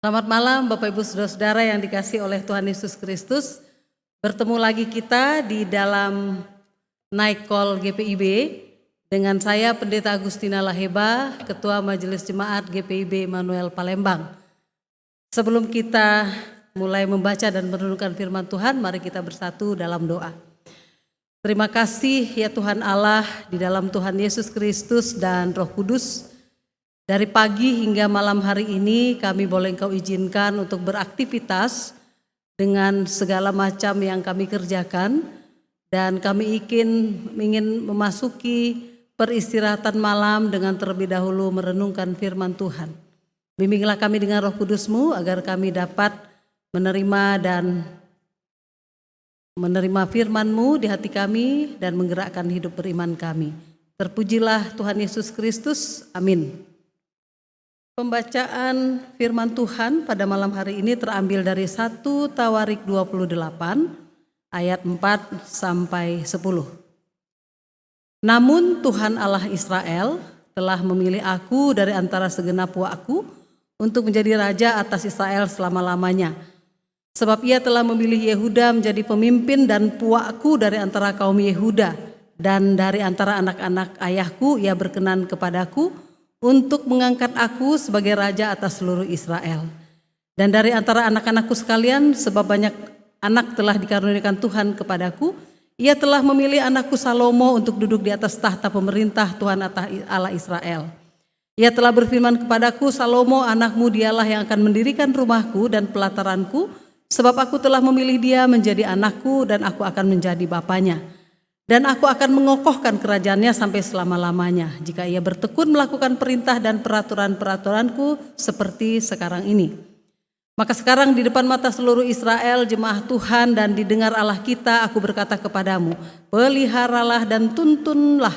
Selamat malam Bapak Ibu Saudara-saudara yang dikasihi oleh Tuhan Yesus Kristus. Bertemu lagi kita di dalam Night Call GPIB dengan saya Pendeta Agustina Laheba, Ketua Majelis Jemaat GPIB Immanuel Palembang. Sebelum kita mulai membaca dan merenungkan firman Tuhan, mari kita bersatu dalam doa. Terima kasih ya Tuhan Allah, di dalam Tuhan Yesus Kristus dan Roh Kudus. Dari pagi hingga malam hari ini kami boleh Engkau izinkan untuk beraktivitas dengan segala macam yang kami kerjakan, dan kami ingin memasuki peristirahatan malam dengan terlebih dahulu merenungkan firman Tuhan. Bimbinglah kami dengan Roh Kudus-Mu agar kami dapat menerima firman-Mu di hati kami dan menggerakkan hidup beriman kami. Terpujilah Tuhan Yesus Kristus. Amin. Pembacaan firman Tuhan pada malam hari ini terambil dari 1 Tawarik 28 ayat 4 sampai 10. Namun Tuhan Allah Israel telah memilih aku dari antara segenap puakku untuk menjadi raja atas Israel selama-lamanya. Sebab ia telah memilih Yehuda menjadi pemimpin dan puakku dari antara kaum Yehuda, dan dari antara anak-anak ayahku ia berkenan kepadaku untuk mengangkat aku sebagai raja atas seluruh Israel. Dan dari antara anak-anakku sekalian, sebab banyak anak telah dikaruniakan Tuhan kepadaku, ia telah memilih anakku Salomo untuk duduk di atas tahta pemerintah Tuhan Allah Israel. Ia telah berfirman kepadaku, Salomo anakmu dialah yang akan mendirikan rumahku dan pelataranku, sebab aku telah memilih dia menjadi anakku dan aku akan menjadi bapanya. Dan aku akan mengokohkan kerajaannya sampai selama-lamanya, jika ia bertekun melakukan perintah dan peraturan-peraturanku seperti sekarang ini. Maka sekarang di depan mata seluruh Israel, jemaah Tuhan, dan didengar Allah kita, aku berkata kepadamu, peliharalah dan tuntutlah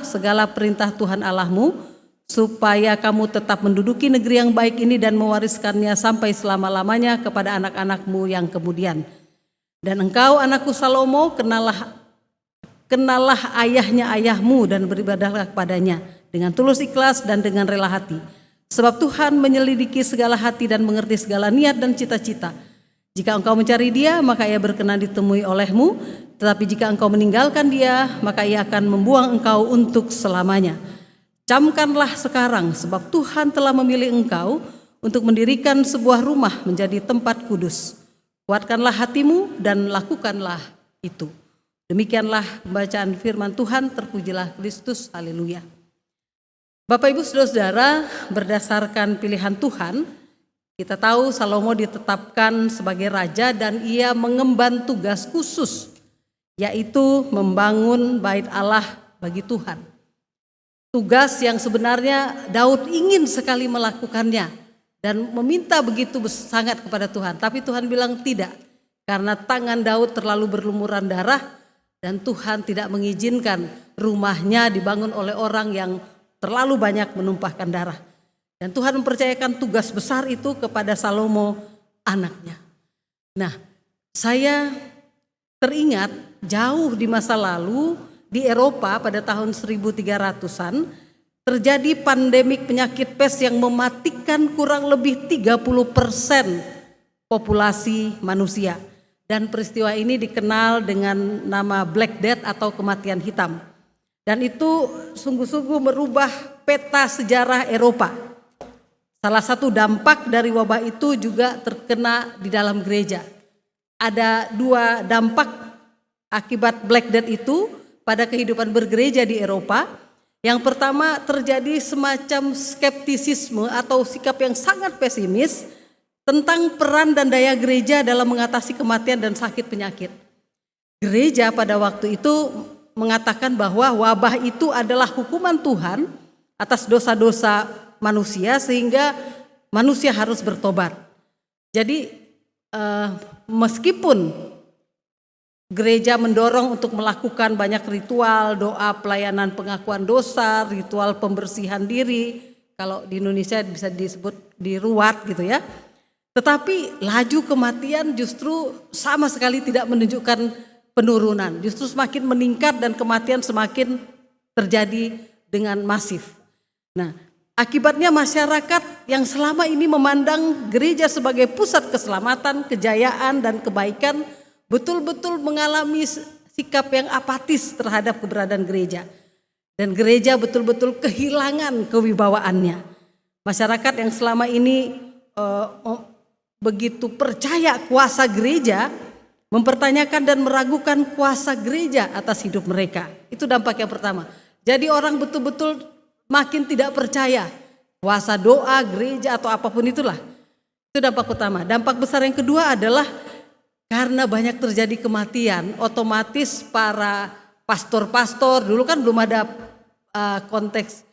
segala perintah Tuhan Allahmu, supaya kamu tetap menduduki negeri yang baik ini dan mewariskannya sampai selama-lamanya kepada anak-anakmu yang kemudian. Dan engkau anakku Salomo, kenalah ayahnya ayahmu dan beribadahlah kepadanya dengan tulus ikhlas dan dengan rela hati. Sebab Tuhan menyelidiki segala hati dan mengerti segala niat dan cita-cita. Jika engkau mencari dia, maka ia berkenan ditemui olehmu. Tetapi jika engkau meninggalkan dia, maka ia akan membuang engkau untuk selamanya. Camkanlah sekarang, sebab Tuhan telah memilih engkau untuk mendirikan sebuah rumah menjadi tempat kudus. Kuatkanlah hatimu dan lakukanlah itu. Demikianlah pembacaan firman Tuhan. Terpujilah Kristus. Haleluya. Bapak Ibu Saudara-saudara, berdasarkan pilihan Tuhan, kita tahu Salomo ditetapkan sebagai raja dan ia mengemban tugas khusus, yaitu membangun bait Allah bagi Tuhan. Tugas yang sebenarnya Daud ingin sekali melakukannya dan meminta begitu sangat kepada Tuhan. Tapi Tuhan bilang tidak, karena tangan Daud terlalu berlumuran darah dan Tuhan tidak mengizinkan rumahnya dibangun oleh orang yang terlalu banyak menumpahkan darah. Dan Tuhan mempercayakan tugas besar itu kepada Salomo anaknya. Nah, saya teringat jauh di masa lalu di Eropa pada tahun 1300-an terjadi pandemik penyakit pes yang mematikan kurang lebih 30% populasi manusia. Dan peristiwa ini dikenal dengan nama Black Death atau kematian hitam. Dan itu sungguh-sungguh merubah peta sejarah Eropa. Salah satu dampak dari wabah itu juga terkena di dalam gereja. Ada dua dampak akibat Black Death itu pada kehidupan bergereja di Eropa. Yang pertama, terjadi semacam skeptisisme atau sikap yang sangat pesimis tentang peran dan daya gereja dalam mengatasi kematian dan sakit penyakit. Gereja pada waktu itu mengatakan bahwa wabah itu adalah hukuman Tuhan atas dosa-dosa manusia sehingga manusia harus bertobat. Jadi meskipun gereja mendorong untuk melakukan banyak ritual, doa, pelayanan pengakuan dosa, ritual pembersihan diri. Kalau di Indonesia bisa disebut diruat gitu ya. Tetapi laju kematian justru sama sekali tidak menunjukkan penurunan. Justru semakin meningkat dan kematian semakin terjadi dengan masif. Nah, Akibatnya masyarakat yang selama ini memandang gereja sebagai pusat keselamatan, kejayaan, dan kebaikan betul-betul mengalami sikap yang apatis terhadap keberadaan gereja. Dan gereja betul-betul kehilangan kewibawaannya. Masyarakat yang selama ini begitu percaya kuasa gereja, mempertanyakan dan meragukan kuasa gereja atas hidup mereka. Itu dampak yang pertama. Jadi orang betul-betul makin tidak percaya kuasa doa, gereja atau apapun itulah. Itu dampak pertama. Dampak besar yang kedua adalah karena banyak terjadi kematian, otomatis para pastor-pastor, dulu kan belum ada konteks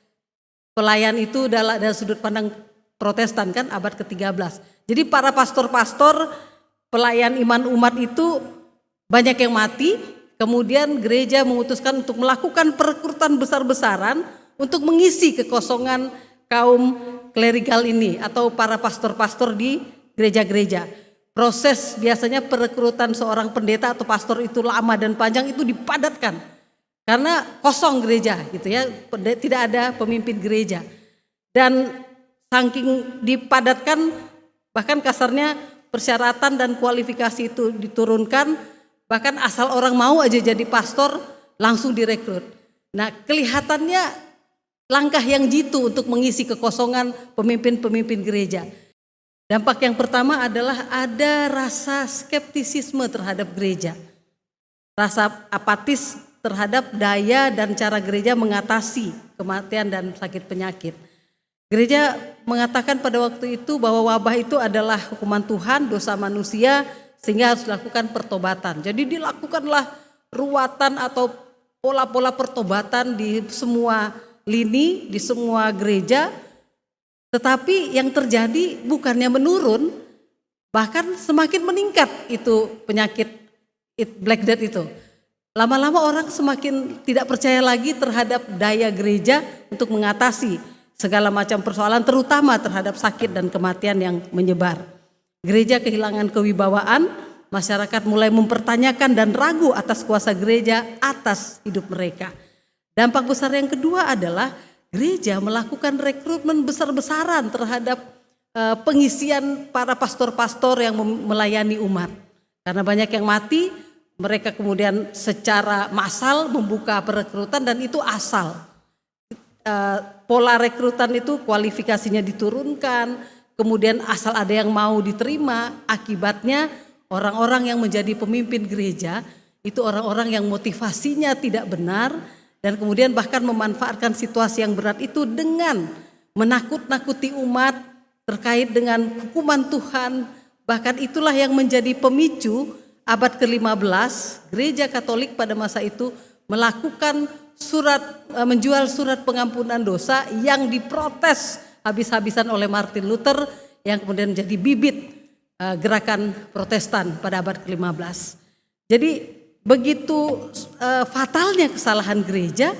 pelayan itu dalam sudut pandang Protestan kan abad ke-13. Jadi para pastor-pastor, pelayan iman umat itu banyak yang mati, kemudian gereja memutuskan untuk melakukan perekrutan besar-besaran untuk mengisi kekosongan kaum klerigal ini atau para pastor-pastor di gereja-gereja. Proses biasanya perekrutan seorang pendeta atau pastor itu lama dan panjang, itu dipadatkan karena kosong gereja gitu ya, tidak ada pemimpin gereja. Dan saking dipadatkan, bahkan kasarnya persyaratan dan kualifikasi itu diturunkan, bahkan asal orang mau aja jadi pastor langsung direkrut. Nah, kelihatannya langkah yang jitu untuk mengisi kekosongan pemimpin-pemimpin gereja. Dampak yang pertama adalah ada rasa skeptisisme terhadap gereja. Rasa apatis terhadap daya dan cara gereja mengatasi kematian dan sakit penyakit. Gereja mengatakan pada waktu itu bahwa wabah itu adalah hukuman Tuhan, dosa manusia, sehingga harus dilakukan pertobatan. Jadi dilakukanlah ruatan atau pola-pola pertobatan di semua lini, di semua gereja. Tetapi yang terjadi bukannya menurun, bahkan semakin meningkat itu penyakit Black Death itu. Lama-lama orang semakin tidak percaya lagi terhadap daya gereja untuk mengatasi segala macam persoalan, terutama terhadap sakit dan kematian yang menyebar. Gereja kehilangan kewibawaan, masyarakat mulai mempertanyakan dan ragu atas kuasa gereja atas hidup mereka. Dampak besar yang kedua adalah gereja melakukan rekrutmen besar-besaran terhadap pengisian para pastor-pastor yang melayani umat. Karena banyak yang mati, mereka kemudian secara massal membuka perekrutan dan itu asal. Pola rekrutan itu kualifikasinya diturunkan, kemudian asal ada yang mau diterima. Akibatnya orang-orang yang menjadi pemimpin gereja itu orang-orang yang motivasinya tidak benar, dan kemudian bahkan memanfaatkan situasi yang berat itu dengan menakut-nakuti umat terkait dengan hukuman Tuhan. Bahkan itulah yang menjadi pemicu abad ke-15 gereja Katolik pada masa itu melakukan menjual surat pengampunan dosa yang diprotes habis-habisan oleh Martin Luther, yang kemudian menjadi bibit gerakan Protestan pada abad ke-15. Jadi begitu fatalnya kesalahan gereja,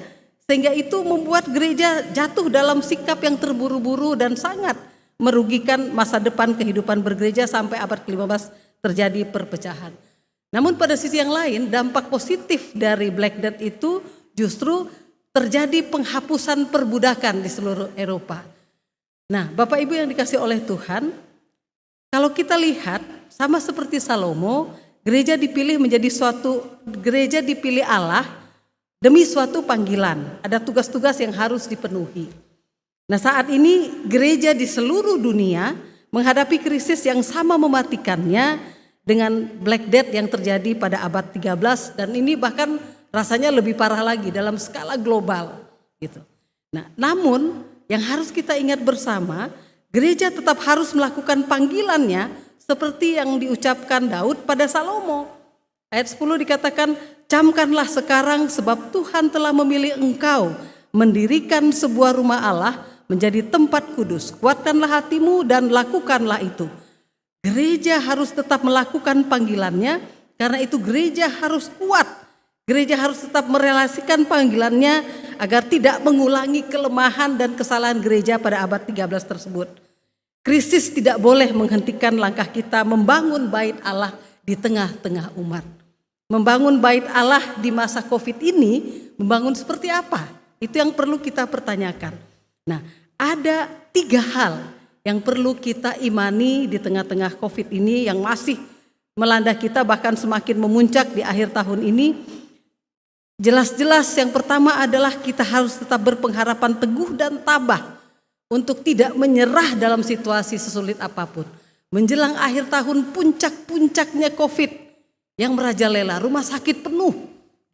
sehingga itu membuat gereja jatuh dalam sikap yang terburu-buru dan sangat merugikan masa depan kehidupan bergereja sampai abad ke-15 terjadi perpecahan. Namun pada sisi yang lain, dampak positif dari Black Death itu justru terjadi penghapusan perbudakan di seluruh Eropa. Nah, Bapak Ibu yang dikasih oleh Tuhan, kalau kita lihat sama seperti Salomo, gereja dipilih Allah demi suatu panggilan. Ada tugas-tugas yang harus dipenuhi. Nah, saat ini gereja di seluruh dunia menghadapi krisis yang sama mematikannya dengan Black Death yang terjadi pada abad 13, dan ini bahkan rasanya lebih parah lagi dalam skala global gitu. Nah, namun yang harus kita ingat bersama, gereja tetap harus melakukan panggilannya seperti yang diucapkan Daud pada Salomo. Ayat 10 dikatakan, "Camkanlah sekarang sebab Tuhan telah memilih engkau mendirikan sebuah rumah Allah menjadi tempat kudus. Kuatkanlah hatimu dan lakukanlah itu." Gereja harus tetap melakukan panggilannya, karena itu gereja harus kuat. Gereja harus tetap merelasikan panggilannya agar tidak mengulangi kelemahan dan kesalahan gereja pada abad 13 tersebut. Krisis tidak boleh menghentikan langkah kita membangun bait Allah di tengah-tengah umat. Membangun bait Allah di masa Covid ini, membangun seperti apa? Itu yang perlu kita pertanyakan. Nah, ada 3 hal yang perlu kita imani di tengah-tengah COVID ini yang masih melanda kita, bahkan semakin memuncak di akhir tahun ini. Jelas-jelas yang pertama adalah kita harus tetap berpengharapan teguh dan tabah untuk tidak menyerah dalam situasi sesulit apapun. Menjelang akhir tahun, puncak-puncaknya COVID yang merajalela, rumah sakit penuh,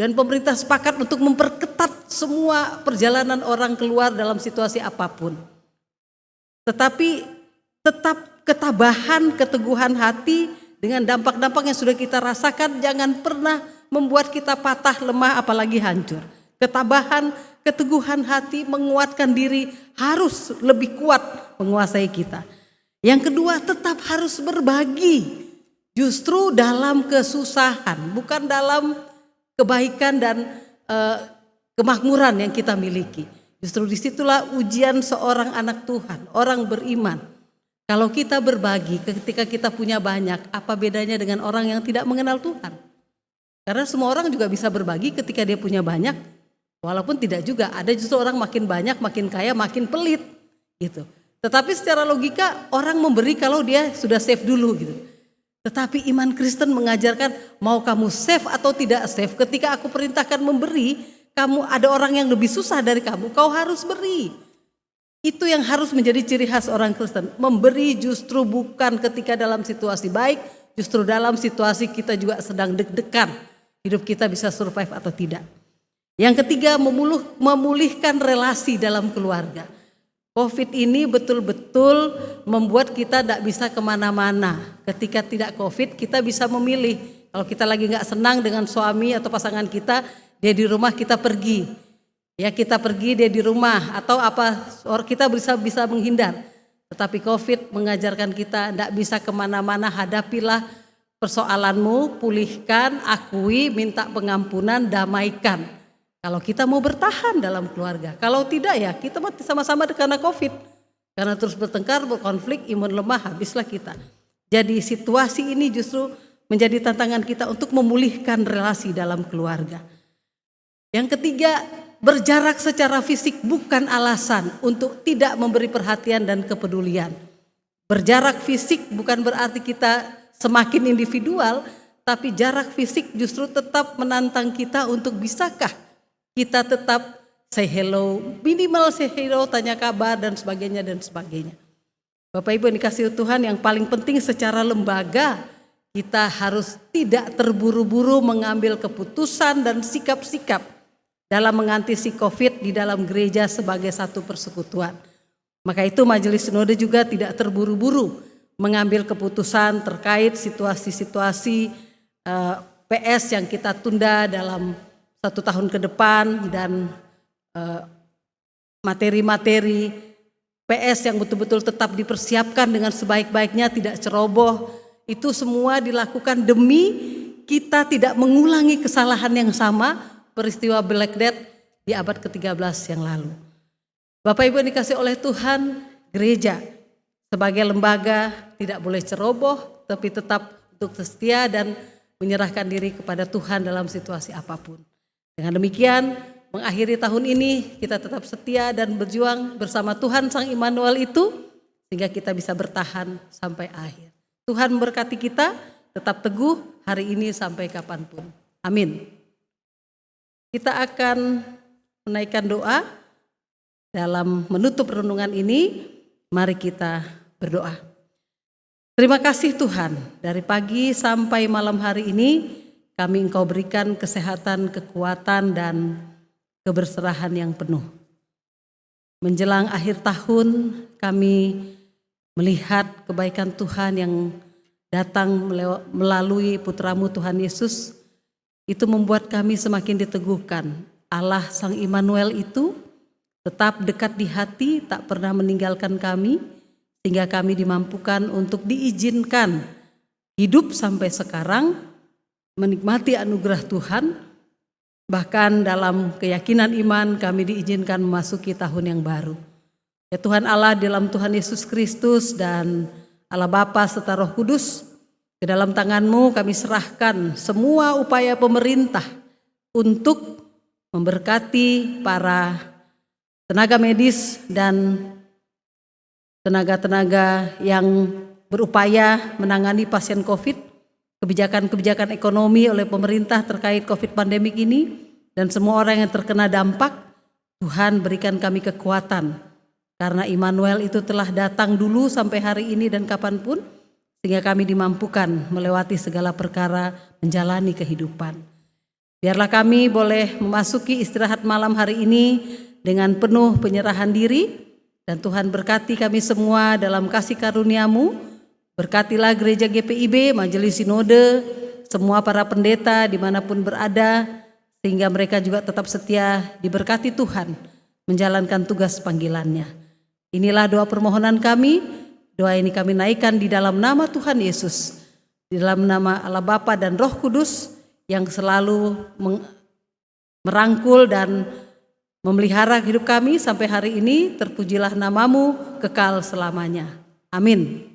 dan pemerintah sepakat untuk memperketat semua perjalanan orang keluar dalam situasi apapun. Tetapi tetap ketabahan, keteguhan hati dengan dampak-dampak yang sudah kita rasakan jangan pernah membuat kita patah, lemah, apalagi hancur. Ketabahan, keteguhan hati, menguatkan diri harus lebih kuat menguasai kita. Yang kedua, tetap harus berbagi. Justru dalam kesusahan, bukan dalam kebaikan dan kemakmuran yang kita miliki. Justru disitulah ujian seorang anak Tuhan, orang beriman. Kalau kita berbagi ketika kita punya banyak, apa bedanya dengan orang yang tidak mengenal Tuhan? Karena semua orang juga bisa berbagi ketika dia punya banyak, walaupun tidak juga. Ada justru orang makin banyak, makin kaya, makin pelit gitu. Tetapi secara logika orang memberi kalau dia sudah save dulu gitu. Tetapi iman Kristen mengajarkan mau kamu save atau tidak save, ketika aku perintahkan memberi, kamu ada orang yang lebih susah dari kamu, kau harus beri. Itu yang harus menjadi ciri khas orang Kristen. Memberi justru bukan ketika dalam situasi baik, justru dalam situasi kita juga sedang deg-degan. Hidup kita bisa survive atau tidak. Yang ketiga, memulihkan relasi dalam keluarga. COVID ini betul-betul membuat kita tidak bisa kemana-mana. Ketika tidak COVID, kita bisa memilih. Kalau kita lagi gak senang dengan suami atau pasangan kita, dia di rumah, kita pergi. Ya, kita pergi, dia di rumah, atau apa, kita bisa menghindar. Tetapi COVID mengajarkan kita tidak bisa kemana-mana. Hadapilah persoalanmu, pulihkan, akui, minta pengampunan, damaikan. Kalau kita mau bertahan dalam keluarga. Kalau tidak ya kita mati sama-sama karena COVID. Karena terus bertengkar, berkonflik, imun lemah, habislah kita. Jadi situasi ini justru menjadi tantangan kita untuk memulihkan relasi dalam keluarga. Yang ketiga, berjarak secara fisik bukan alasan untuk tidak memberi perhatian dan kepedulian. Berjarak fisik bukan berarti kita semakin individual, tapi jarak fisik justru tetap menantang kita untuk bisakah kita tetap say hello, minimal say hello, tanya kabar dan sebagainya dan sebagainya. Bapak Ibu yang dikasihi Tuhan, yang paling penting secara lembaga kita harus tidak terburu-buru mengambil keputusan dan sikap-sikap dalam mengantisipasi COVID di dalam gereja sebagai satu persekutuan. Maka itu Majelis Sinode juga tidak terburu-buru mengambil keputusan terkait situasi-situasi PS yang kita tunda dalam 1 tahun ke depan dan materi-materi PS yang betul-betul tetap dipersiapkan dengan sebaik-baiknya, tidak ceroboh. Itu semua dilakukan demi kita tidak mengulangi kesalahan yang sama, peristiwa Black Death di abad ke-13 yang lalu. Bapak Ibu yang dikasih oleh Tuhan, gereja sebagai lembaga tidak boleh ceroboh, tapi tetap untuk setia dan menyerahkan diri kepada Tuhan dalam situasi apapun. Dengan demikian, mengakhiri tahun ini kita tetap setia dan berjuang bersama Tuhan Sang Immanuel itu, sehingga kita bisa bertahan sampai akhir. Tuhan memberkati kita, tetap teguh hari ini sampai kapanpun. Amin. Kita akan menaikkan doa dalam menutup renungan ini. Mari kita berdoa. Terima kasih Tuhan, dari pagi sampai malam hari ini kami Engkau berikan kesehatan, kekuatan dan keberserahan yang penuh. Menjelang akhir tahun kami melihat kebaikan Tuhan yang datang melalui putra-Mu Tuhan Yesus. Itu membuat kami semakin diteguhkan. Allah Sang Immanuel itu tetap dekat di hati, tak pernah meninggalkan kami, sehingga kami dimampukan untuk diizinkan hidup sampai sekarang, menikmati anugerah Tuhan. Bahkan dalam keyakinan iman kami diizinkan memasuki tahun yang baru. Ya Tuhan Allah, dalam Tuhan Yesus Kristus dan Allah Bapa serta Roh Kudus, ke dalam tangan-Mu kami serahkan semua upaya pemerintah untuk memberkati para tenaga medis dan tenaga-tenaga yang berupaya menangani pasien COVID, kebijakan-kebijakan ekonomi oleh pemerintah terkait COVID pandemik ini, dan semua orang yang terkena dampak. Tuhan berikan kami kekuatan, karena Immanuel itu telah datang dulu sampai hari ini dan kapanpun, sehingga kami dimampukan melewati segala perkara, menjalani kehidupan. Biarlah kami boleh memasuki istirahat malam hari ini dengan penuh penyerahan diri, dan Tuhan berkati kami semua dalam kasih karunia-Mu. Berkatilah gereja GPIB, Majelis Sinode, semua para pendeta dimanapun berada, sehingga mereka juga tetap setia diberkati Tuhan menjalankan tugas panggilannya. Inilah doa permohonan kami. Doa ini kami naikkan di dalam nama Tuhan Yesus, di dalam nama Allah Bapa dan Roh Kudus yang selalu merangkul dan memelihara hidup kami sampai hari ini. Terpujilah nama-Mu kekal selamanya. Amin.